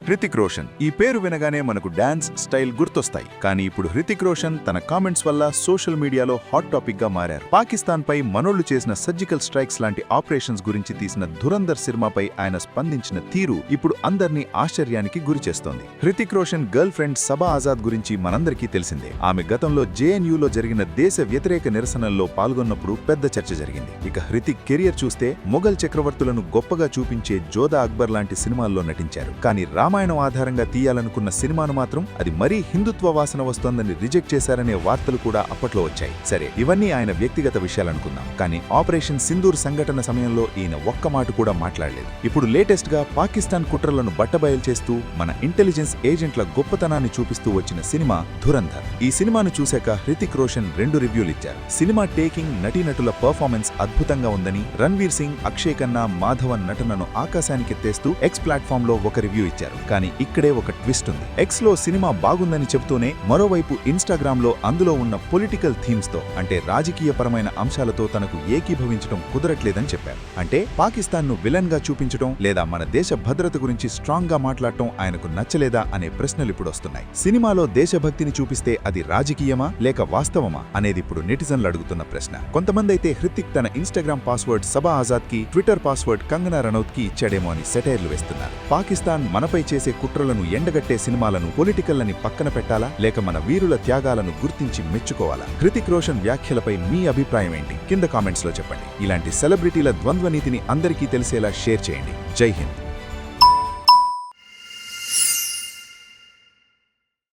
హృతిక్ రోషన్ ఈ పేరు వినగానే మనకు డాన్స్ స్టైల్ గుర్తొస్తాయి. కానీ ఇప్పుడు హృతిక్ రోషన్ తన కామెంట్స్ వల్ల సోషల్ మీడియాలో హాట్ టాపిక్ గా మారారు. పాకిస్తాన్ పై మనోళ్లు చేసిన సర్జికల్ స్ట్రైక్స్ లాంటి ఆపరేషన్స్ గురించి తీసిన ధురంధర్ సినిమాపై ఆయన స్పందించిన తీరు ఇప్పుడు అందర్నీ ఆశ్చర్యానికి గురిచేస్తోంది. హృతిక్ రోషన్ గర్ల్ ఫ్రెండ్ సబా ఆజాద్ గురించి మనందరికీ తెలిసిందే. ఆమె గతంలో JNUలో జరిగిన దేశ వ్యతిరేక నిరసనల్లో పాల్గొన్నప్పుడు పెద్ద చర్చ జరిగింది. ఇక హృతిక్ కెరియర్ చూస్తే మొఘల్ చక్రవర్తులను గొప్పగా చూపించే జోధా అక్బర్ లాంటి సినిమాల్లో నటించారు. కానీ రామాయణం ఆధారంగా తీయాలనుకున్న సినిమాను మాత్రం అది మరీ హిందుత్వ వాసన వస్తోందని రిజెక్ట్ చేశారనే వార్తలు కూడా అప్పట్లో వచ్చాయి. సరే, ఇవన్నీ ఆయన వ్యక్తిగత విషయాలనుకుందాం. కానీ ఆపరేషన్ సింధూర్ సంఘటన సమయంలో ఈయన ఒక్క మాట కూడా మాట్లాడలేదు. ఇప్పుడు లేటెస్ట్ గా పాకిస్తాన్ కుట్రలను బట్టబయలు చేస్తూ మన ఇంటెలిజెన్స్ ఏజెంట్ల గొప్పతనాన్ని చూపిస్తూ వచ్చిన సినిమా ధురంధర్. ఈ సినిమాను చూశాక హృతిక్ రోషన్ 2 రివ్యూలు ఇచ్చారు. సినిమా టేకింగ్, నటీనటుల పర్ఫార్మెన్స్ అద్భుతంగా ఉందని, రణ్వీర్ సింగ్, అక్షయ్ ఖన్నా, మాధవన్ నటనను ఆకాశానికెత్తేస్తూ ఎక్స్ ప్లాట్ఫామ్ లో ఒక రివ్యూ ఇచ్చారు. కానీ ఇక్కడే ఒక ట్విస్ట్ ఉంది. ఎక్స్ లో సినిమా బాగుందని చెబుతూనే మరోవైపు ఇన్స్టాగ్రామ్ లో అందులో ఉన్న పొలిటికల్ థీమ్స్ తో, అంటే రాజకీయపరమైన అంశాలతో తనకు ఏకీభవించడం కుదరట్లేదని చెప్పారు. అంటే పాకిస్తాన్ ను విలన్ గా చూపించడం లేదా మన దేశ భద్రత గురించి స్ట్రాంగ్ గా మాట్లాడటం ఆయనకు నచ్చలేదా అనే ప్రశ్నలు ఇప్పుడు వస్తున్నాయి. సినిమాలో దేశభక్తిని చూపిస్తే అది రాజకీయమా లేక వాస్తవమా అనేది ఇప్పుడు నెటిజన్లు అడుగుతున్న ప్రశ్న. కొంతమంది అయితే హృతిక్ తన ఇన్స్టాగ్రామ్ పాస్వర్డ్ సబా ఆజాద్ కి, ట్విట్టర్ పాస్వర్డ్ కంగనా రనౌత్ కి ఇచ్చాడేమో అని సెటైర్లు వేస్తున్నారు. పాకిస్తాన్ మనపై చేసే కుట్రలను ఎండగట్టే సినిమాలను పొలిటికల్ అని పక్కన పెట్టాలా లేక మన వీరుల త్యాగాలను గుర్తించి మెచ్చుకోవాలా? హృతిక్ రోషన్ వ్యాఖ్యలపై మీ అభిప్రాయం ఏంటి? కింద కామెంట్స్ లో చెప్పండి. ఇలాంటి సెలబ్రిటీల ద్వంద్వ నీతిని అందరికీ తెలిసేలా షేర్ చేయండి. జై హింద్.